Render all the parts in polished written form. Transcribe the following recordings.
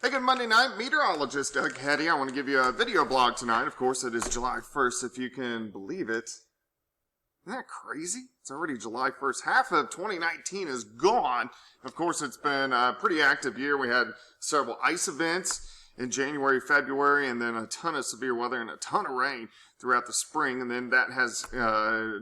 Hey, good Monday night, meteorologist Doug Hetty. I want to give you a video blog tonight. Of course, it is July 1st, if you can believe it. Isn't that crazy? It's already July 1st. Half of 2019 is gone. Of course, it's been a pretty active year. We had several ice events in January, February, and then a ton of severe weather and a ton of rain throughout the spring. And then that has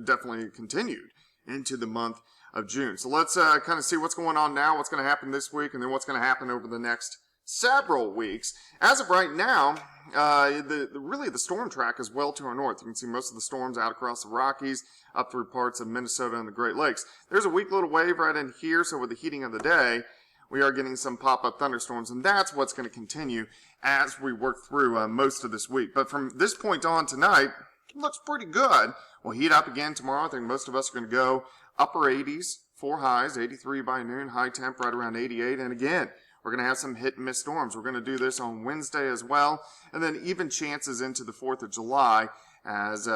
definitely continued into the month of June. So let's kind of see what's going on now, what's going to happen this week, and then what's going to happen over the next several weeks. As of right now, really the storm track is well to our north. You can see most of the storms out across the Rockies, up through parts of Minnesota and the Great Lakes. There's a weak little wave right in here, so with the heating of the day, we are getting some pop-up thunderstorms, and that's what's going to continue as we work through most of this week. But from this point on tonight, it looks pretty good. We'll heat up again tomorrow. I think most of us are going to go upper 80s, 4 highs, 83 by noon, high temp right around 88, and again, we're going to have some hit and miss storms. We're going to do this on Wednesday as well. And then even chances into the 4th of July as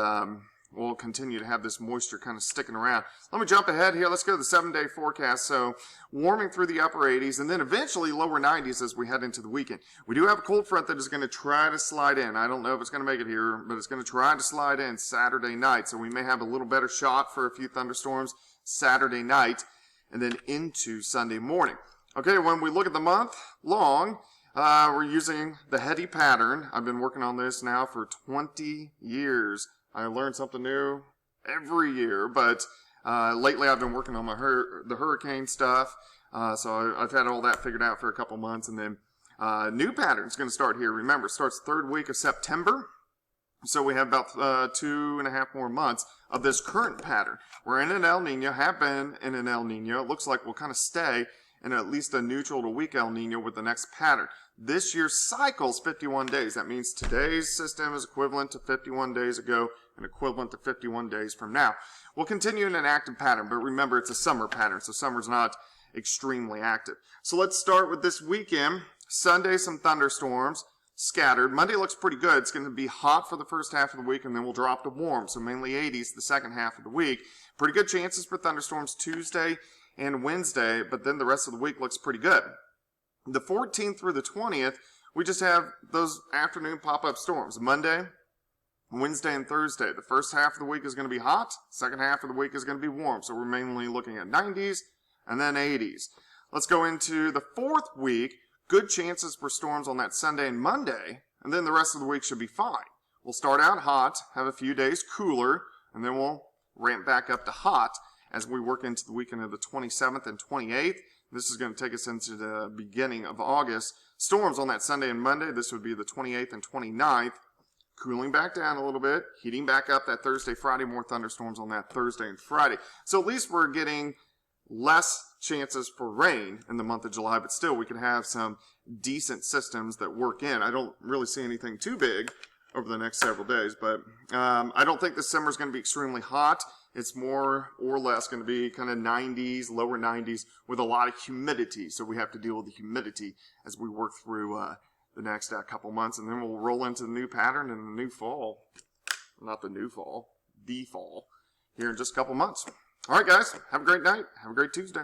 we'll continue to have this moisture kind of sticking around. Let me jump ahead here. Let's go to the 7-day forecast. So warming through the upper 80s and then eventually lower 90s as we head into the weekend. We do have a cold front that is going to try to slide in. I don't know if it's going to make it here, but it's going to try to slide in Saturday night. So we may have a little better shot for a few thunderstorms Saturday night and then into Sunday morning. Okay, when we look at the month long, we're using the Hetty pattern. I've been working on this now for 20 years. I learn something new every year, but lately I've been working on the hurricane stuff. So I've had all that figured out for a couple months, and then new pattern's going to start here. Remember, it starts third week of September. So we have about 2.5 more months of this current pattern. We're in an El Nino, have been in an El Nino. It looks like we'll kind of stay in at least a neutral to weak El Nino with the next pattern. This year's cycle's 51 days. That means today's system is equivalent to 51 days ago and equivalent to 51 days from now. We'll continue in an active pattern, but remember it's a summer pattern, so summer's not extremely active. So let's start with this weekend. Sunday, some thunderstorms scattered. Monday looks pretty good. It's going to be hot for the first half of the week, and then we'll drop to warm, so mainly 80s the second half of the week. Pretty good chances for thunderstorms Tuesday and Wednesday, but then the rest of the week looks pretty good. The 14th through the 20th, we just have those afternoon pop-up storms. Monday, Wednesday, and Thursday. The first half of the week is going to be hot. Second half of the week is going to be warm. So we're mainly looking at 90s and then 80s. Let's go into the fourth week. Good chances for storms on that Sunday and Monday, and then the rest of the week should be fine. We'll start out hot, have a few days cooler, and then we'll ramp back up to hot as we work into the weekend of the 27th and 28th. This is going to take us into the beginning of August. Storms on that Sunday and Monday. This would be the 28th and 29th. Cooling back down a little bit, heating back up that Thursday, Friday. More thunderstorms on that Thursday and Friday. So at least we're getting less chances for rain in the month of July, but still we could have some decent systems that work in. I don't really see anything too big over the next several days, but I don't think this summer is going to be extremely hot. It's more or less going to be kind of 90s, lower 90s with a lot of humidity. So we have to deal with the humidity as we work through the next couple months. And then we'll roll into the new pattern and the new fall. Not the new fall, the fall here in just a couple months. All right, guys. Have a great night. Have a great Tuesday.